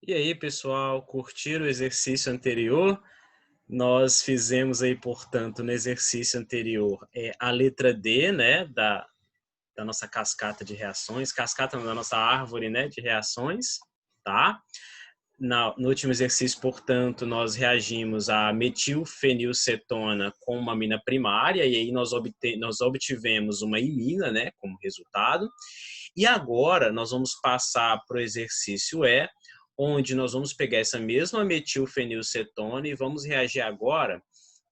E aí, pessoal, curtiram o exercício anterior? Nós fizemos aí, portanto, no exercício anterior, a letra D, né, da nossa cascata de reações, cascata da nossa árvore, né, de reações, tá? No último exercício, portanto, nós reagimos a metilfenilcetona com uma amina primária, e aí nós obtivemos uma imina, né, como resultado. E agora nós vamos passar para o exercício E, onde nós vamos pegar essa mesma metilfenilcetona e vamos reagir agora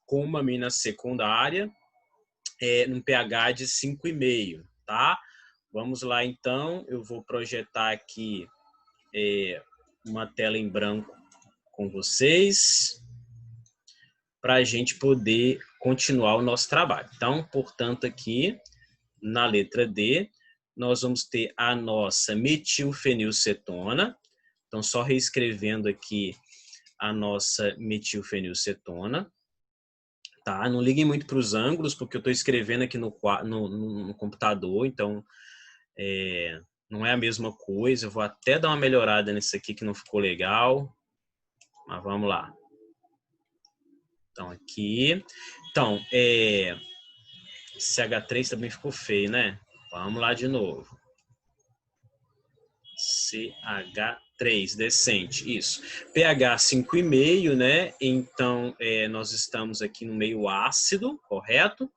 com uma amina secundária, num pH de 5,5, tá? Vamos lá, então, eu vou projetar aqui uma tela em branco com vocês para a gente poder continuar o nosso trabalho. Então, portanto, aqui na letra D, nós vamos ter a nossa metilfenilcetona. Então, só reescrevendo aqui a nossa metilfenilcetona. Tá? Não liguem muito para os ângulos, porque eu estou escrevendo aqui no computador, então não é a mesma coisa. Eu vou até dar uma melhorada nisso aqui que não ficou legal. Mas vamos lá. Então, aqui. Então, CH3 também ficou feio, né? Vamos lá de novo. CH3, decente, isso. pH 5,5, né? Então, nós estamos aqui no meio ácido, correto?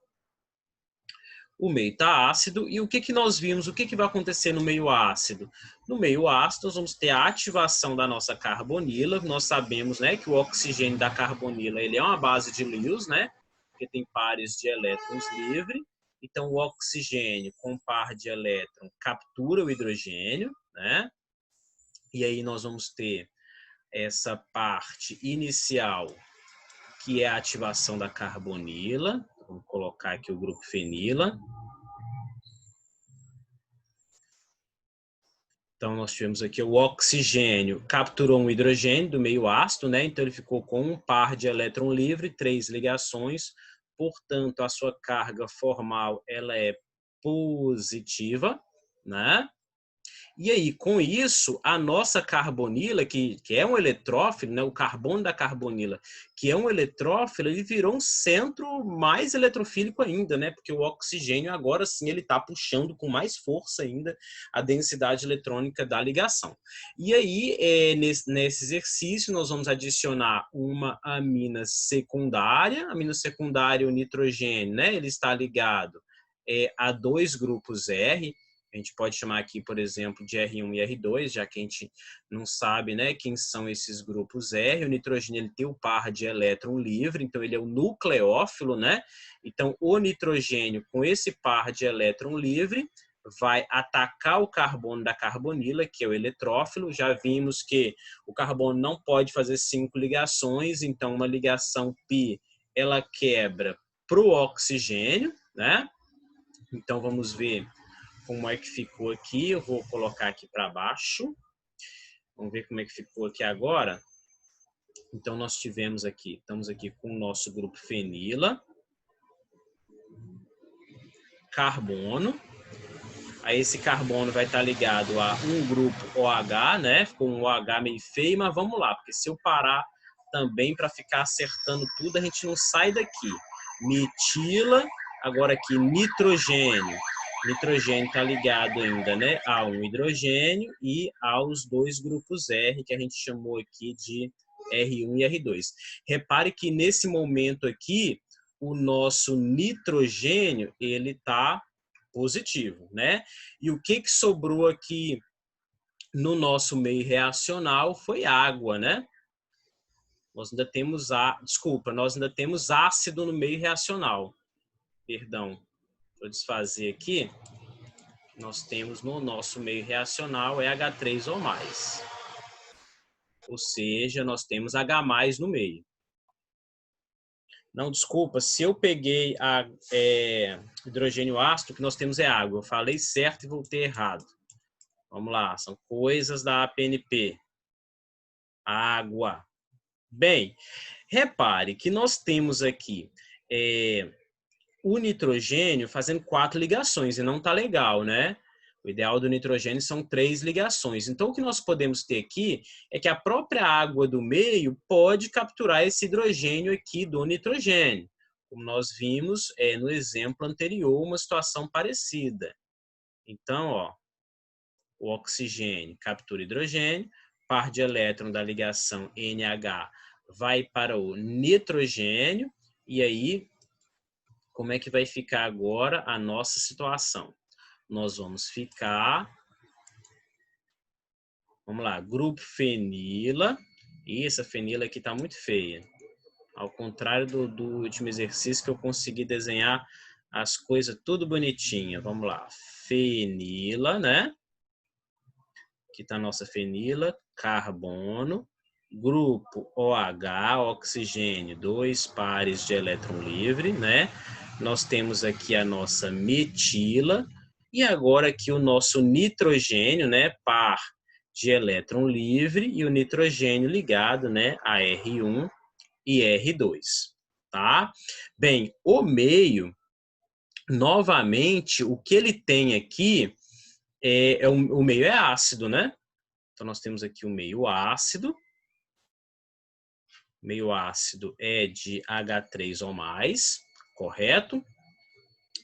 O meio está ácido. E o que nós vimos? O que vai acontecer no meio ácido? No meio ácido, nós vamos ter a ativação da nossa carbonila. Nós sabemos, né, que o oxigênio da carbonila ele é uma base de Lewis, né? Porque tem pares de elétrons livres. Então, o oxigênio com par de elétron captura o hidrogênio, né? E aí nós vamos ter essa parte inicial, que é a ativação da carbonila. Vamos colocar aqui o grupo fenila. Então, nós tivemos aqui o oxigênio, capturou um hidrogênio do meio ácido, né? Então, ele ficou com um par de elétron livre, 3 ligações. Portanto, a sua carga formal ela é positiva, né? E aí, com isso, a nossa carbonila, que é um eletrófilo, né, o carbono da carbonila, que é um eletrófilo, ele virou um centro mais eletrofílico ainda, né? Porque o oxigênio agora sim ele está puxando com mais força ainda a densidade eletrônica da ligação. E aí, nesse exercício, nós vamos adicionar uma amina secundária. Amina secundária, o nitrogênio, né? Ele está ligado a dois grupos R. A gente pode chamar aqui, por exemplo, de R1 e R2, já que a gente não sabe, né, quem são esses grupos R. O nitrogênio ele tem o par de elétron livre, então ele é o nucleófilo, né? Então, o nitrogênio com esse par de elétron livre vai atacar o carbono da carbonila, que é o eletrófilo. Já vimos que o carbono não pode fazer 5 ligações, então uma ligação π ela quebra para o oxigênio, né? Então, vamos ver como é que ficou aqui. Eu vou colocar aqui para baixo. Vamos ver como é que ficou aqui agora. Então, nós tivemos aqui, estamos aqui com o nosso grupo fenila, carbono. Aí esse carbono vai estar ligado a um grupo OH, né? Ficou um OH meio feio, mas vamos lá, porque se eu parar também para ficar acertando tudo, a gente não sai daqui. Metila, agora aqui nitrogênio. Nitrogênio está ligado ainda, né, a um hidrogênio e aos dois grupos R, que a gente chamou aqui de R1 e R2. Repare que nesse momento aqui, o nosso nitrogênio, ele está positivo, né? E o que sobrou aqui no nosso meio reacional foi água, né? Nós ainda temos nós ainda temos ácido no meio reacional. Perdão, vou desfazer aqui. Nós temos no nosso meio reacional H3 ou mais. Ou seja, nós temos H+ no meio. Não, desculpa, se eu peguei hidrogênio ácido, o que nós temos é água. Eu falei certo e voltei errado. Vamos lá, são coisas da APNP. Água. Bem, repare que nós temos aqui o nitrogênio fazendo 4 ligações e não está legal, né? O ideal do nitrogênio são 3 ligações. Então, o que nós podemos ter aqui é que a própria água do meio pode capturar esse hidrogênio aqui do nitrogênio. Como nós vimos no exemplo anterior, uma situação parecida. Então, ó, o oxigênio captura hidrogênio, par de elétron da ligação NH vai para o nitrogênio, e aí, como é que vai ficar agora a nossa situação? Nós vamos ficar, vamos lá, grupo fenila, e essa fenila aqui está muito feia. Ao contrário do último exercício que eu consegui desenhar as coisas tudo bonitinha. Vamos lá, fenila, né? Aqui está a nossa fenila, carbono, grupo OH, oxigênio, 2 pares de elétron livre, né? Nós temos aqui a nossa metila, e agora aqui o nosso nitrogênio, né? Par de elétron livre e o nitrogênio ligado, né? A R1 e R2, tá? Bem, o meio, novamente, o que ele tem aqui o meio é ácido, né? Então, nós temos aqui o meio ácido. Meio ácido é de H3 ou mais, correto?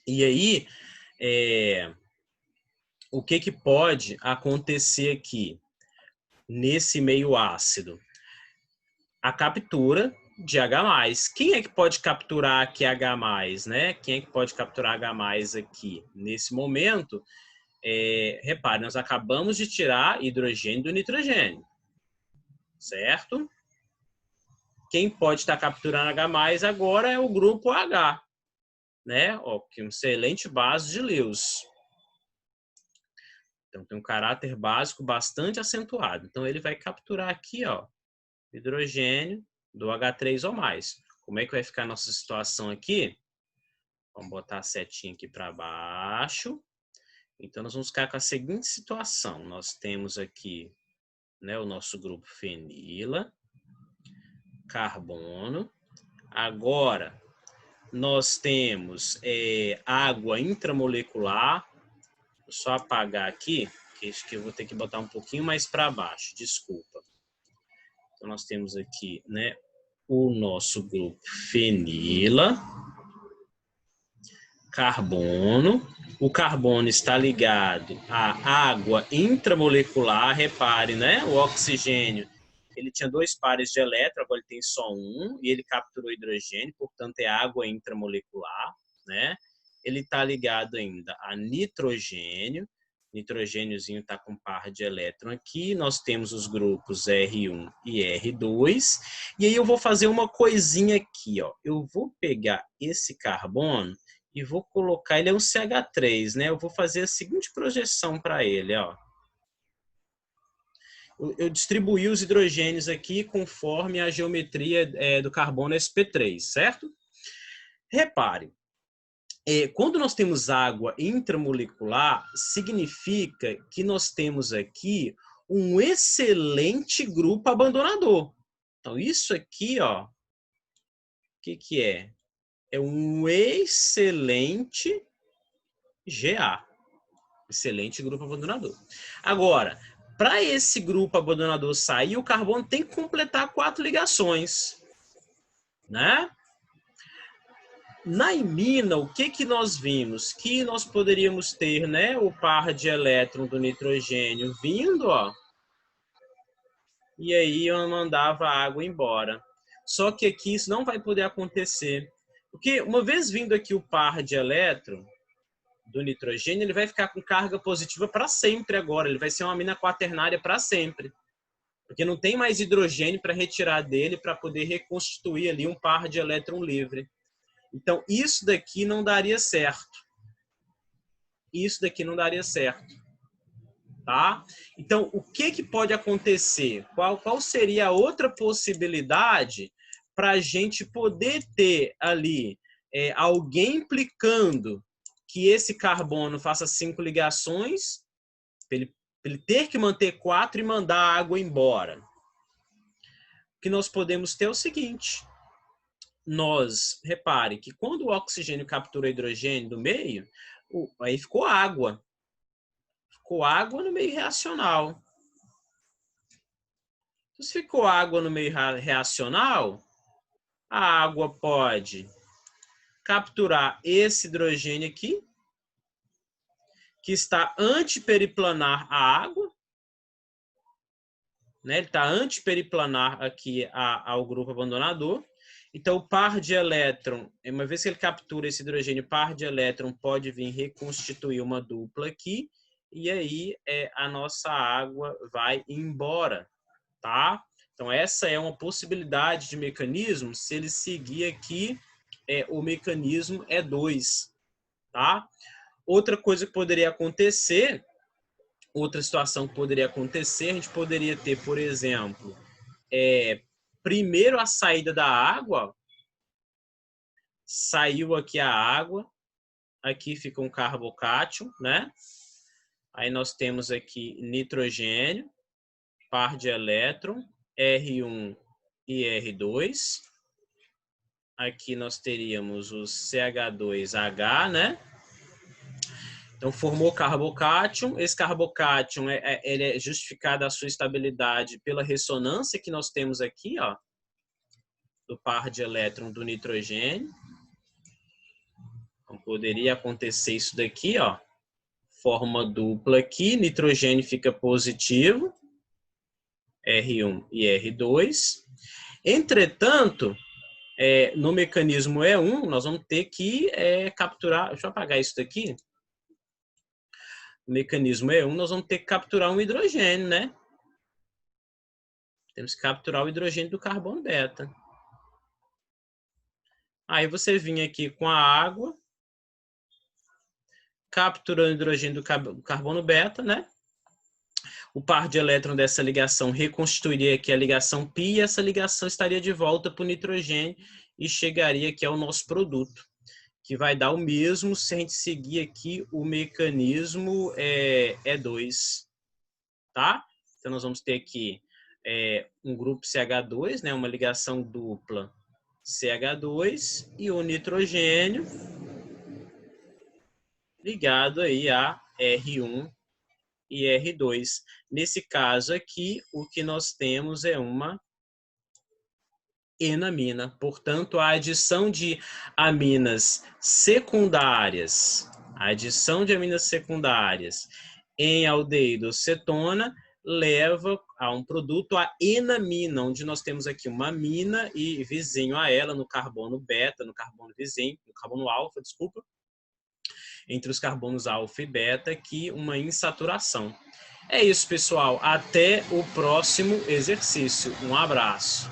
E aí, o que pode acontecer aqui nesse meio ácido? A captura de H+. Quem é que pode capturar aqui H+, né? Quem é que pode capturar H+ aqui? Nesse momento, repare, nós acabamos de tirar hidrogênio do nitrogênio, certo? Quem pode estar capturando H+ agora é o grupo H, né? Ó, que é uma excelente base de Lewis. Então, tem um caráter básico bastante acentuado. Então, ele vai capturar aqui, ó, hidrogênio do H3 ou mais. Como é que vai ficar a nossa situação aqui? Vamos botar a setinha aqui para baixo. Então, nós vamos ficar com a seguinte situação. Nós temos aqui, né, o nosso grupo fenila, carbono. Agora, nós temos água intramolecular. Vou só apagar aqui, que acho que eu vou ter que botar um pouquinho mais para baixo, desculpa. Então, nós temos aqui, né, o nosso grupo fenila, carbono. O carbono está ligado à água intramolecular, repare, né? O oxigênio, ele tinha 2 pares de elétron, agora ele tem só um, e ele capturou hidrogênio, portanto é água intramolecular, né? Ele está ligado ainda a nitrogênio, nitrogêniozinho está com par de elétron aqui, nós temos os grupos R1 e R2, e aí eu vou fazer uma coisinha aqui, ó. Eu vou pegar esse carbono e vou colocar, ele é um CH3, né? Eu vou fazer a seguinte projeção para ele, ó. Eu distribuí os hidrogênios aqui conforme a geometria do carbono sp3, certo? Repare, quando nós temos água intramolecular, significa que nós temos aqui um excelente grupo abandonador. Então, isso aqui, ó, o que é? É um excelente GA. Excelente grupo abandonador. Agora, para esse grupo abandonador sair, o carbono tem que completar 4 ligações, né? Na imina, o que nós vimos? Que nós poderíamos ter, né, o par de elétron do nitrogênio vindo, ó, e aí eu mandava a água embora. Só que aqui isso não vai poder acontecer, porque uma vez vindo aqui o par de elétron do nitrogênio, ele vai ficar com carga positiva para sempre agora, ele vai ser uma amina quaternária para sempre, porque não tem mais hidrogênio para retirar dele para poder reconstituir ali um par de elétron livre. Então, isso daqui não daria certo. Isso daqui não daria certo. Tá? Então, o que pode acontecer? Qual seria a outra possibilidade para a gente poder ter ali alguém implicando que esse carbono faça 5 ligações, para ele ter que manter 4 e mandar a água embora? O que nós podemos ter é o seguinte: repare que quando o oxigênio captura hidrogênio do meio, aí ficou água. ficou água no meio reacional. Então, se ficou água no meio reacional, a água pode capturar esse hidrogênio aqui, que está antiperiplanar à água, né? Ele está antiperiplanar aqui ao grupo abandonador. Então, o par de elétron, uma vez que ele captura esse hidrogênio, par de elétron pode vir reconstituir uma dupla aqui, e aí a nossa água vai embora, tá? Então, essa é uma possibilidade de mecanismo, se ele seguir aqui o mecanismo E2, tá? Outra coisa que poderia acontecer, outra situação que poderia acontecer, a gente poderia ter, por exemplo, primeiro a saída da água, saiu aqui a água, aqui fica um carbocátion, né? Aí nós temos aqui nitrogênio, par de elétron, R1 e R2. Aqui nós teríamos o CH2H, né? Então, formou carbocátion. Esse carbocátion ele é justificado a sua estabilidade pela ressonância que nós temos aqui, ó, do par de elétron do nitrogênio. Então, poderia acontecer isso daqui, ó. Forma dupla aqui, nitrogênio fica positivo, R1 e R2. Entretanto, no mecanismo E1, nós vamos ter que capturar... Deixa eu apagar isso daqui. No mecanismo E1, nós vamos ter que capturar um hidrogênio, né? Temos que capturar o hidrogênio do carbono beta. Aí você vinha aqui com a água, capturando o hidrogênio do carbono beta, né? O par de elétron dessa ligação reconstituiria aqui a ligação π, e essa ligação estaria de volta para o nitrogênio e chegaria aqui ao nosso produto, que vai dar o mesmo se a gente seguir aqui o mecanismo E2, tá? Então, nós vamos ter aqui um grupo CH2, né, uma ligação dupla CH2 e o nitrogênio ligado aí a R1 e R2. Nesse caso aqui, o que nós temos é uma enamina. Portanto, a adição de aminas secundárias, em aldeído cetona leva a um produto, a enamina, onde nós temos aqui uma amina e vizinho a ela, no carbono beta, no carbono vizinho, no carbono alfa, desculpa, entre os carbonos alfa e beta, aqui uma insaturação. É isso, pessoal. Até o próximo exercício. Um abraço.